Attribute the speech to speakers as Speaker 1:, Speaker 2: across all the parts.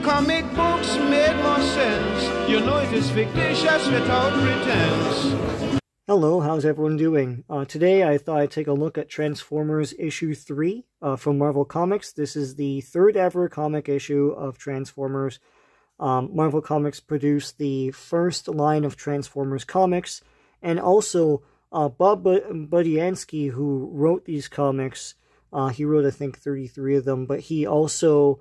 Speaker 1: Comic books made more sense. You know it is fictitious without pretense.
Speaker 2: Hello, how's everyone doing? Today I thought I'd take a look at Transformers issue 3 from Marvel Comics. This is the third ever comic issue of Transformers. Marvel Comics produced the first line of Transformers comics, and also Bob Budiansky, who wrote these comics, he wrote I think 33 of them, but he also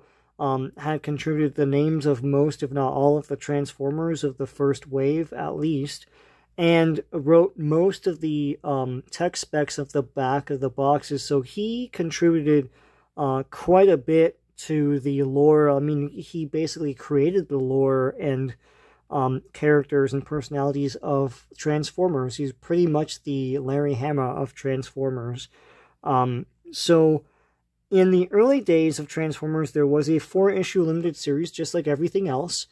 Speaker 2: had contributed the names of most, if not all, of the Transformers of the first wave, at least, and wrote most of the tech specs of the back of the boxes. So he contributed quite a bit to the lore. I mean, he basically created the lore and characters and personalities of Transformers. He's pretty much the Larry Hama of Transformers. So in the early days of Transformers, there was a 4-issue limited series, just like everything else.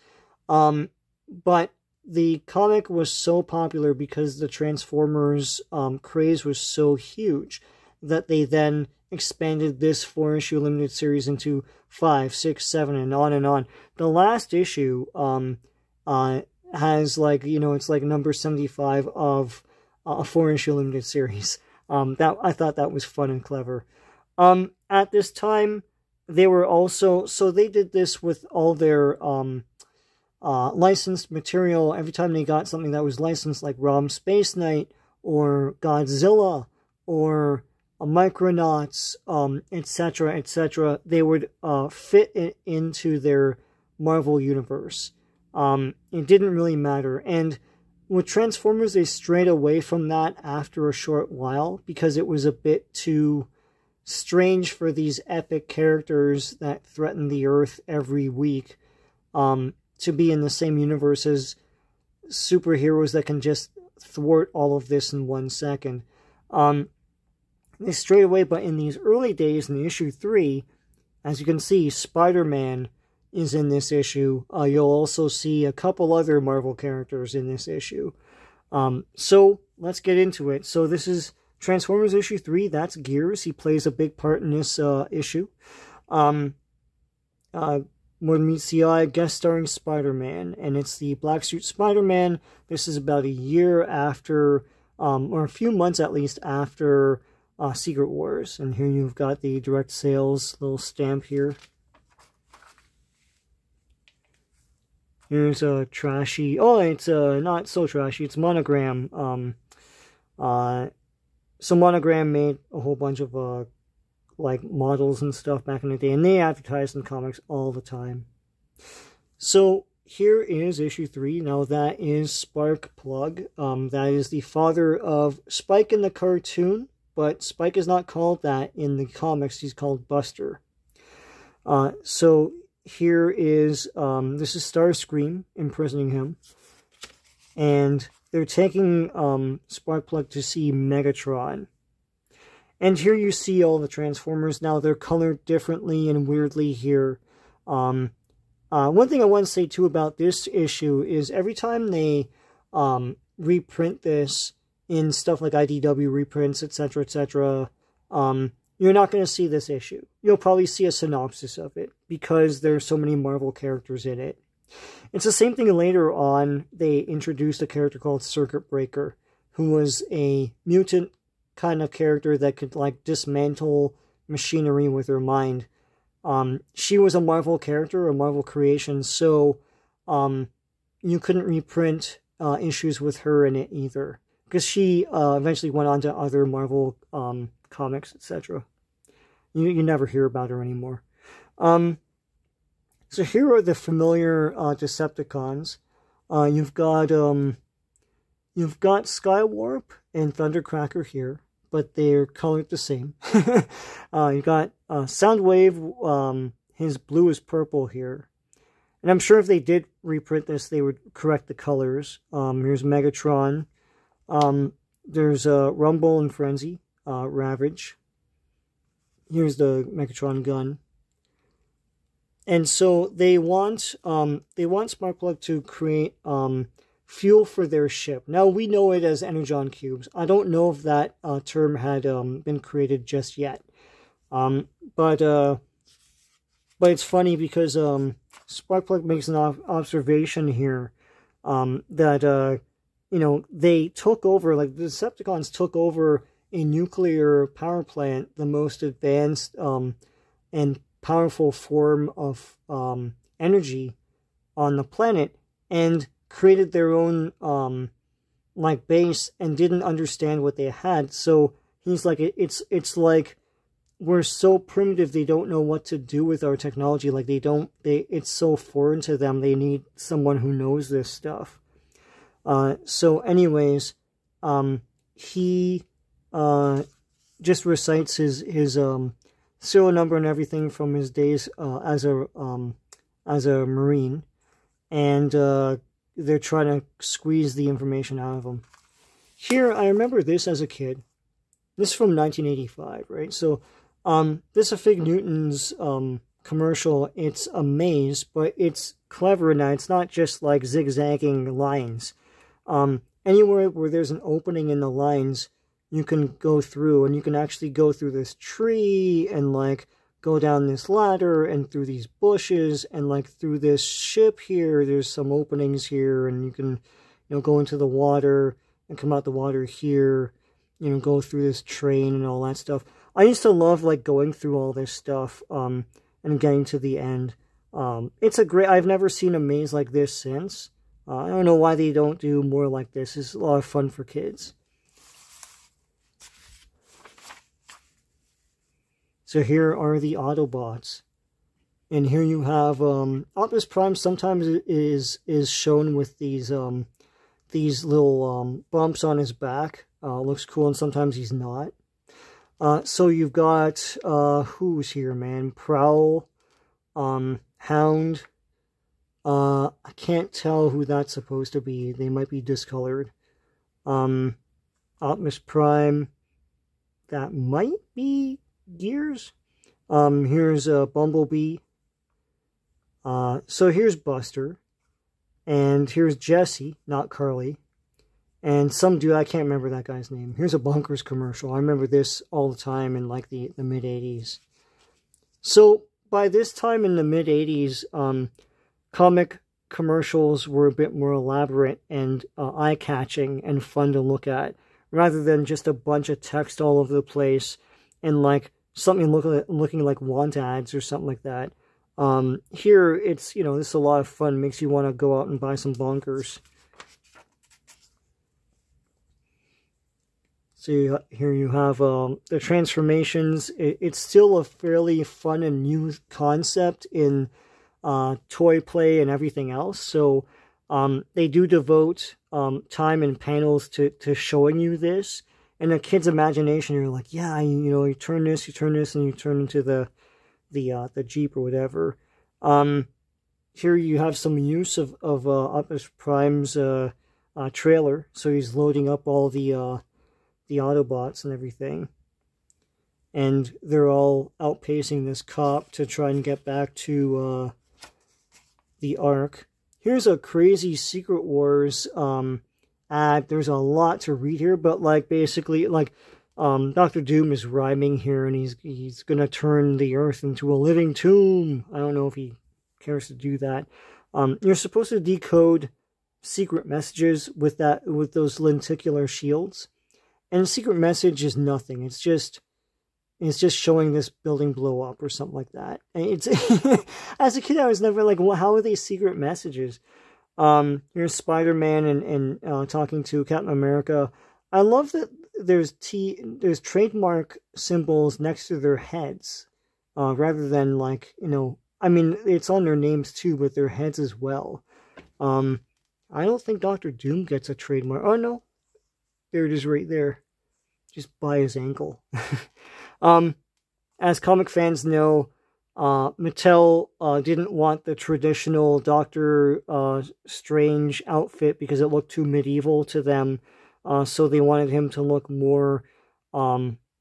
Speaker 2: But the comic was so popular because the Transformers craze was so huge that they then expanded this 4-issue limited series into 5, 6, 7, and on and on. The last issue has, like, you know, it's like number 75 of a 4-issue limited series. I thought that was fun and clever. At this time, they were also, so they did this with all their licensed material. Every time they got something that was licensed, like Rom Space Knight or Godzilla or Micronauts, etc., etc., they would fit it into their Marvel universe. It didn't really matter. And with Transformers, they strayed away from that after a short while because it was a bit too strange for these epic characters that threaten the Earth every week to be in the same universe as superheroes that can just thwart all of this in 1 second. They strayed away, but in these early days, in the issue 3, as you can see, Spider-Man is in this issue. You'll also see a couple other Marvel characters in this issue. So let's get into it. So this is Transformers issue 3. That's Gears. He plays a big part in this issue. More than meets the eye, guest starring Spider-Man, and it's the black suit Spider-Man. This is about a year after, or a few months at least after Secret Wars. And here you've got the direct sales little stamp here. Here's a trashy, oh, it's not so trashy, it's Monogram. So Monogram made a whole bunch of like models and stuff back in the day, and they advertised in comics all the time. So here is issue 3. Now that is Sparkplug. That is the father of Spike in the cartoon, but Spike is not called that in the comics. He's called Buster. So here is, this is Starscream imprisoning him, and they're taking Sparkplug to see Megatron. And here you see all the Transformers. Now they're colored differently and weirdly here. One thing I want to say too about this issue is every time they reprint this in stuff like IDW reprints, etc., etc., you're not going to see this issue. You'll probably see a synopsis of it because there's so many Marvel characters in it. It's the same thing later on. They introduced a character called Circuit Breaker, who was a mutant kind of character that could, like, dismantle machinery with her mind. She was a Marvel character, a Marvel creation, so you couldn't reprint issues with her in it either, because she eventually went on to other Marvel comics, etc. You never hear about her anymore. So here are the familiar Decepticons. You've got Skywarp and Thundercracker here, but they're colored the same. You've got Soundwave. His blue is purple here, and I'm sure if they did reprint this, they would correct the colors. Here's Megatron. There's Rumble and Frenzy. Ravage. Here's the Megatron gun. And so they want Sparkplug to create fuel for their ship. Now we know it as Energon cubes. I don't know if that term had been created just yet. But it's funny because Sparkplug makes an observation here that, you know, they took over, like the Decepticons took over a nuclear power plant, the most advanced and powerful form of energy on the planet, and created their own like base and didn't understand what they had. So he's like, it's like we're so primitive, they don't know what to do with our technology. Like it's so foreign to them. They need someone who knows this stuff. So anyways, he just recites his serial number and everything from his days as a Marine, and they're trying to squeeze the information out of him. Here, I remember this as a kid. This is from 1985, right? So, this is Fig Newton's commercial. It's a maze, but it's clever in that it's not just like zigzagging lines. Anywhere where there's an opening in the lines, you can go through, and you can actually go through this tree and like go down this ladder and through these bushes and like through this ship here. There's some openings here, and you can, you know, go into the water and come out the water here, you know, go through this train and all that stuff. I used to love like going through all this stuff and getting to the end. It's a great, I've never seen a maze like this since. I don't know why they don't do more like this. It's a lot of fun for kids. So here are the Autobots. And here you have Optimus Prime sometimes is shown with these little bumps on his back. Looks cool, and sometimes he's not. So you've got who's here, man? Prowl, Hound. I can't tell who that's supposed to be. They might be discolored. Optimus Prime. That might be Gears. Here's Bumblebee. So here's Buster. And here's Jesse, not Carly. And some dude, I can't remember that guy's name. Here's a Bunkers commercial. I remember this all the time in like the mid-80s. So by this time in the mid-80s, comic commercials were a bit more elaborate and eye-catching and fun to look at, rather than just a bunch of text all over the place and like something looking like want ads or something like that. Here, it's, you know, this is a lot of fun. Makes you want to go out and buy some Bunkers. So here you have the transformations. It's still a fairly fun and new concept in toy play and everything else. So they do devote time and panels to showing you this. And a kid's imagination, you're like, yeah, you know, you turn this, and you turn into the Jeep or whatever. Here you have some use of Optimus Prime's trailer. So he's loading up all the Autobots and everything. And they're all outpacing this cop to try and get back to the Ark. Here's a crazy Secret Wars ad. There's a lot to read here, but like basically like Dr. Doom is rhyming here, and he's gonna turn the Earth into a living tomb. I don't know if he cares to do that. You're supposed to decode secret messages with those lenticular shields. And the secret message is nothing. It's just showing this building blow up or something like that. And it's as a kid, I was never like, well, how are these secret messages? Here's Spider-Man and talking to Captain America. I love that there's trademark symbols next to their heads, rather than like, you know, I mean, it's on their names too, but their heads as well. I don't think Dr. Doom gets a trademark. Oh no. There it is right there. Just by his ankle. As comic fans know, Mattel didn't want the traditional Doctor Strange outfit because it looked too medieval to them. So they wanted him to look more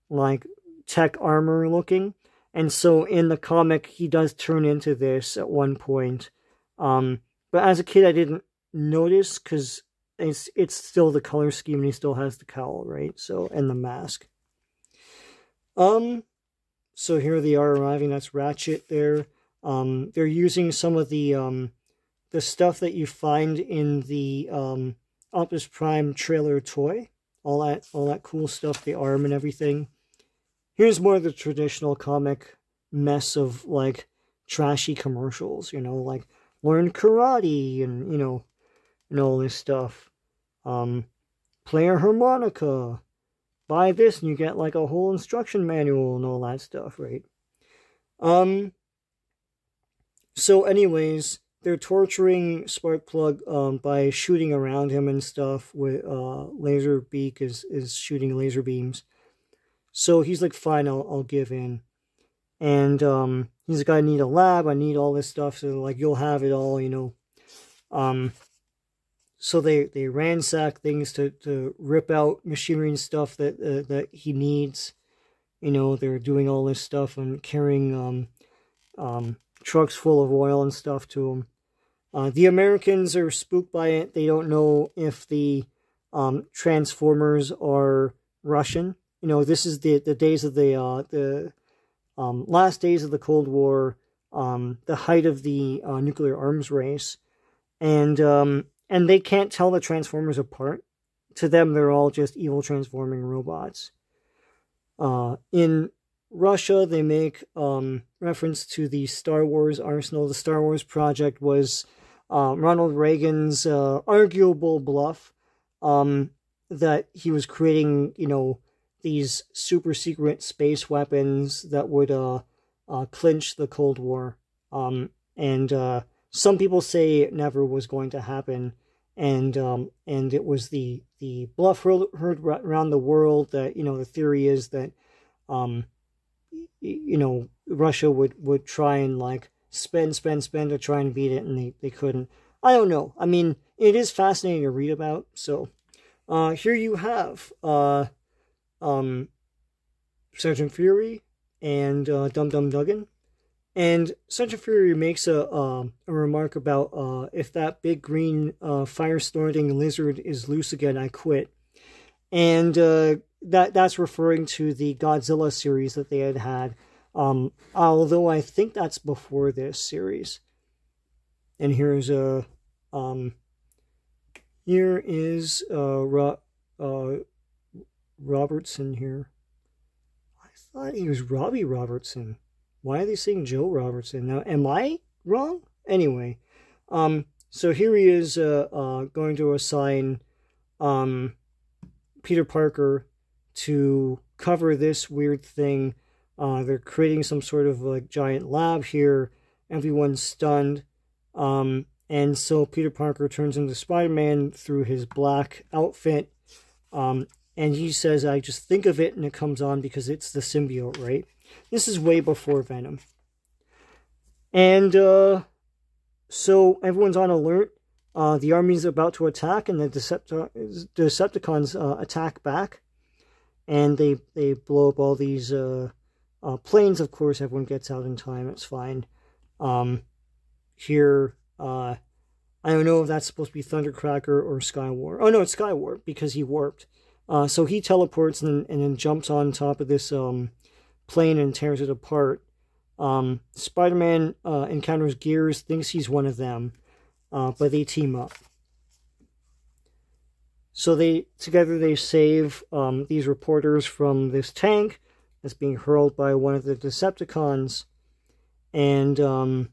Speaker 2: like tech armor looking. And so in the comic, he does turn into this at one point. But as a kid, I didn't notice because it's still the color scheme, and he still has the cowl, right? So, and the mask. So here they are arriving. That's Ratchet there. They're using some of the stuff that you find in the Optimus Prime trailer toy. All that cool stuff, the arm and everything. Here's more of the traditional comic mess of, like, trashy commercials, you know, like, learn karate and, you know, and all this stuff. Play a harmonica. Buy this and you get, like, a whole instruction manual and all that stuff, right? So anyways, they're torturing Sparkplug by shooting around him and stuff. With Lazerbeak is shooting laser beams. So he's like, fine, I'll give in. And he's like, I need a lab, I need all this stuff. So like, you'll have it all, you know. So they ransack things to rip out machinery and stuff that he needs. You know, they're doing all this stuff and carrying trucks full of oil and stuff to him. The Americans are spooked by it. They don't know if the Transformers are Russian. You know, this is the days of the last days of the Cold War, the height of the nuclear arms race, and they can't tell the Transformers apart. To them, they're all just evil transforming robots. In Russia, they make reference to the Star Wars arsenal. The Star Wars project was Ronald Reagan's arguable bluff that he was creating, you know, these super secret space weapons that would clinch the Cold War. And some people say it never was going to happen, and it was the bluff heard around the world that, you know, the theory is that you know, Russia would try and, like, spend to try and beat it, and they couldn't. I don't know. I mean, it is fascinating to read about. So here you have Sergeant Fury and Dum Dum Dugan. And Sergeant Fury makes a remark about if that big green fire-starting lizard is loose again, I quit. And that's referring to the Godzilla series that they had. Although I think that's before this series. And here's Robertson here. I thought he was Robbie Robertson. Why are they saying Joe Robertson? Now, am I wrong? Anyway, so here he is going to assign Peter Parker to cover this weird thing. They're creating some sort of, like, giant lab here. Everyone's stunned. And so Peter Parker turns into Spider-Man through his black outfit. And he says, I just think of it and it comes on because it's the symbiote, right? This is way before Venom. And so everyone's on alert. The army's about to attack, and the Decepticons attack back. And they blow up all these planes. Of course, everyone gets out in time. It's fine. Here, I don't know if that's supposed to be Thundercracker or Skywarp. Oh, no, it's Skywarp, because he warped. So he teleports and then jumps on top of this plane and tears it apart. Spider-Man encounters Gears, thinks he's one of them, but they team up. So together they save these reporters from this tank that's being hurled by one of the Decepticons, and the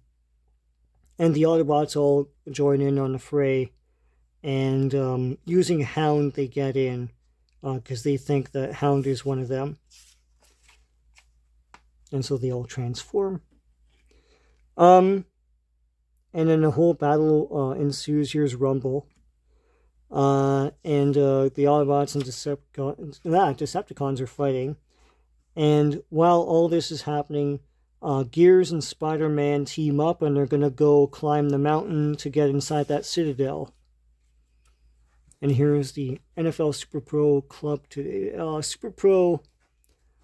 Speaker 2: Autobots all join in on the fray, and using Hound they get in because they think that Hound is one of them. And so they all transform. And then a whole battle ensues. Here's Rumble. And the Autobots and Decepticons are fighting. And while all this is happening, Gears and Spider-Man team up, and they're going to go climb the mountain to get inside that citadel. And here's the NFL Super Pro Club today. Super Pro,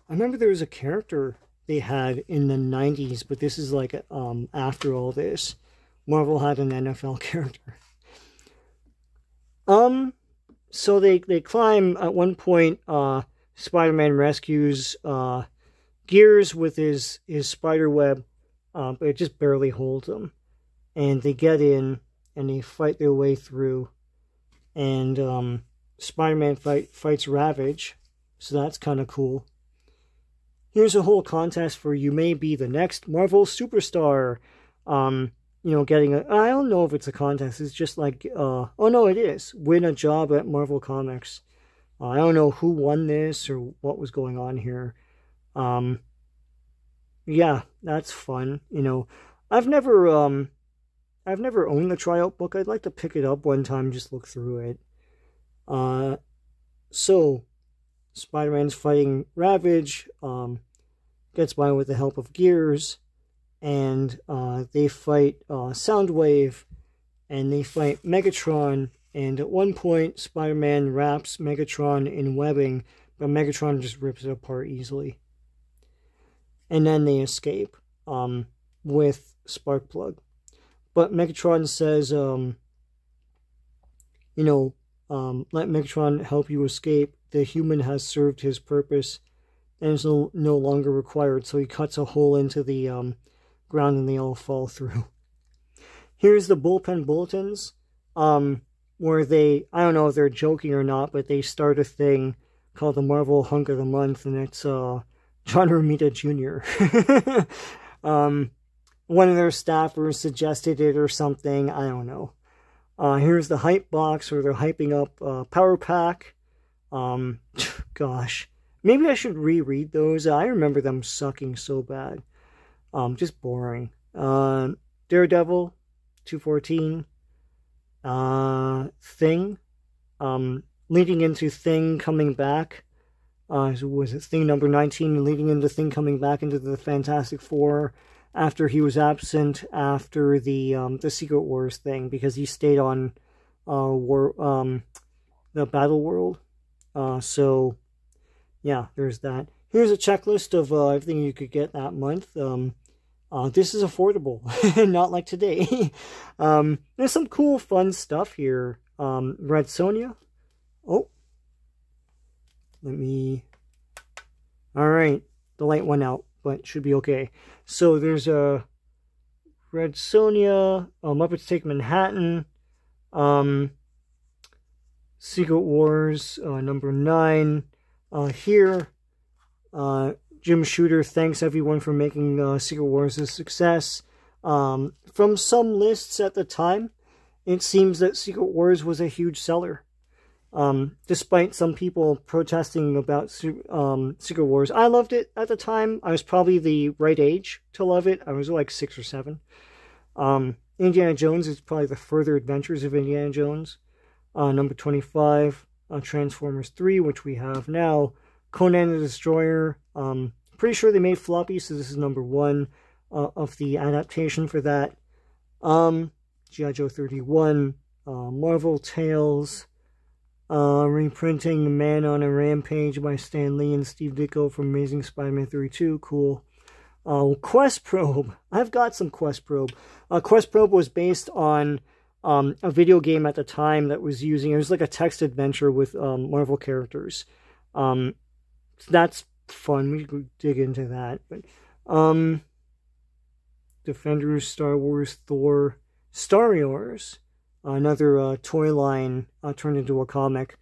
Speaker 2: I remember there was a character they had in the 90s, but this is like after all this. Marvel had an NFL character. So they climb. At one point, Spider-Man rescues Gears with his spider web, but it just barely holds them. And they get in, and they fight their way through. And Spider-Man fights Ravage, so that's kind of cool. Here's a whole contest for you may be the next Marvel superstar. You know, getting a... I don't know if it's a contest. It's just like... oh, no, it is. Win a job at Marvel Comics. I don't know who won this or what was going on here. Yeah, that's fun. You know, I've never owned the tryout book. I'd like to pick it up one time, just look through it. So, Spider-Man's fighting Ravage. Gets by with the help of Gears. And they fight Soundwave, and they fight Megatron, and at one point Spider-Man wraps Megatron in webbing, but Megatron just rips it apart easily. And then they escape with Sparkplug. But Megatron says, you know, let Megatron help you escape. The human has served his purpose and is no longer required, so he cuts a hole into the... ground and they all fall through. Here's the bullpen bulletins, where they, I don't know if they're joking or not, but they start a thing called the Marvel Hunk of the Month, and it's John Romita Jr. One of their staffers suggested it or something, I don't know. Here's the hype box where they're hyping up Power Pack. Gosh, maybe I should reread those. I remember them sucking so bad. Just boring. Daredevil, 214. Thing. Leading into Thing coming back. Was it Thing number 19? Leading into Thing coming back into the Fantastic Four after he was absent after the Secret Wars thing, because he stayed on the Battle World. So yeah, there's that. Here's a checklist of everything you could get that month. This is affordable, not like today. There's some cool, fun stuff here. Red Sonja. Oh. Alright, the light went out, but should be okay. So there's a Red Sonja, Muppets Take Manhattan, Secret Wars, number 9. Here, Jim Shooter thanks everyone for making Secret Wars a success. From some lists at the time, it seems that Secret Wars was a huge seller. Despite some people protesting about Secret Wars. I loved it at the time. I was probably the right age to love it. I was like 6 or 7. Indiana Jones is probably the Further Adventures of Indiana Jones. Number 25. Transformers 3, which we have now. Conan the Destroyer. Pretty sure they made floppy, so this is number 1 of the adaptation for that. G.I. Joe 31. Marvel Tales. Reprinting Man on a Rampage by Stan Lee and Steve Ditko from Amazing Spider-Man 32. Cool. Quest Probe. I've got some Quest Probe. Quest Probe was based on a video game at the time that was using... It was like a text adventure with Marvel characters. So that's fun. We could dig into that. But Defenders, Star Wars, Thor, Star Wars. Another toy line turned into a comic.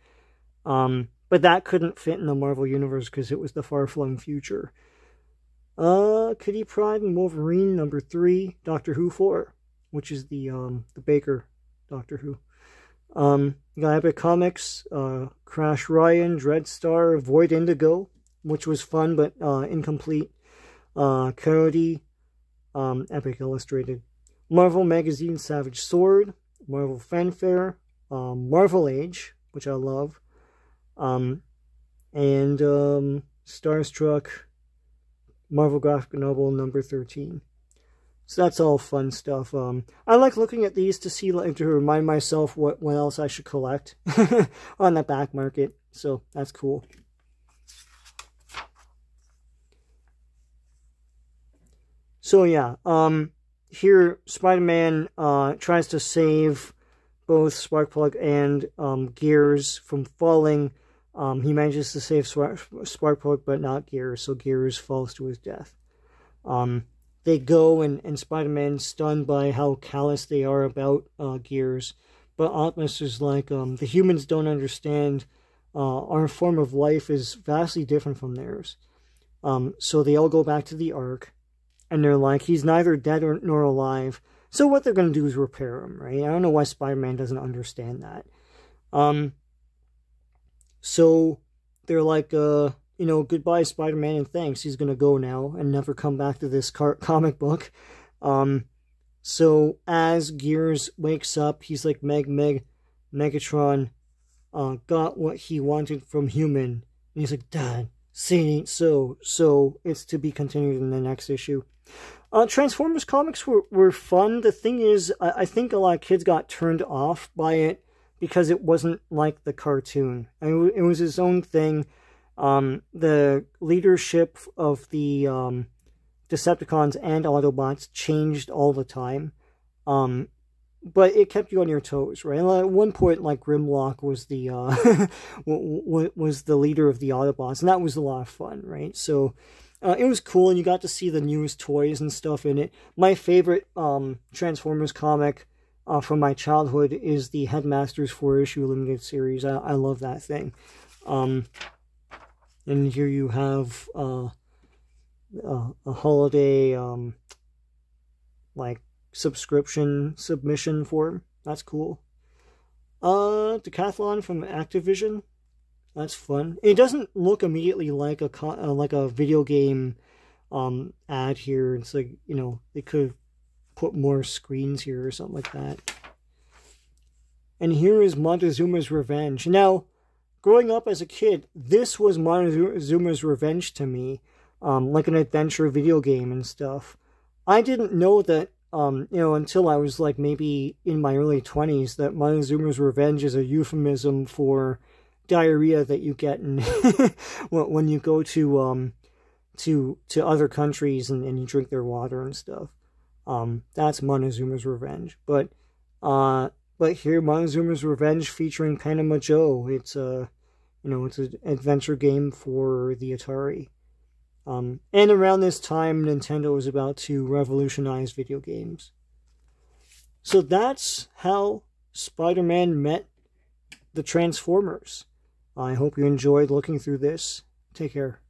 Speaker 2: But that couldn't fit in the Marvel Universe because it was the far-flung future. Kitty Pryde and Wolverine, number 3. Doctor Who 4, which is the Baker Doctor Who. You got Epic Comics, Crash Ryan, Dreadstar, Void Indigo, which was fun but incomplete. Coyote, Epic Illustrated. Marvel Magazine, Savage Sword. Marvel Fanfare, Marvel Age, which I love, and Starstruck, Marvel Graphic Novel number 13. So that's all fun stuff. I like looking at these to see, like, to remind myself what else I should collect on the back market. So that's cool. So yeah, here, Spider-Man tries to save both Sparkplug and Gears from falling. He manages to save Sparkplug, but not Gears, so Gears falls to his death. they go and Spider-Man's stunned by how callous they are about Gears. But Optimus is like, the humans don't understand. Our form of life is vastly different from theirs. So they all go back to the Ark. And they're like, he's neither dead nor alive. So what they're going to do is repair him, right? I don't know why Spider-Man doesn't understand that. So they're like, goodbye, Spider-Man, and thanks. He's going to go now and never come back to this comic book. So as Gears wakes up, he's like, Megatron got what he wanted from human. And he's like, Dad, say it ain't so. So it's to be continued in the next issue. Transformers comics were fun. The thing is, I think a lot of kids got turned off by it because it wasn't like the cartoon. I mean, it was its own thing. The leadership of the Decepticons and Autobots changed all the time. But it kept you on your toes, right? At one point, like, Grimlock was the was the leader of the Autobots, and that was a lot of fun, right? So it was cool, and you got to see the newest toys and stuff in it. My favorite Transformers comic from my childhood is the Headmasters 4-issue limited series. I love that thing. And here you have a holiday like submission form. That's cool. Decathlon from Activision. That's fun. It doesn't look immediately like a video game ad here. It's like, they could put more screens here or something like that. And here is Montezuma's Revenge. Now, growing up as a kid, this was Montezuma's Revenge to me, like an adventure video game and stuff. I didn't know that, until I was like maybe in my early 20s, that Montezuma's Revenge is a euphemism for diarrhea that you get when you go to other countries and you drink their water and stuff. That's Montezuma's Revenge. But here, Montezuma's Revenge featuring Panama Joe. It's it's an adventure game for the Atari. And around this time, Nintendo was about to revolutionize video games. So that's how Spider-Man met the Transformers. I hope you enjoyed looking through this. Take care.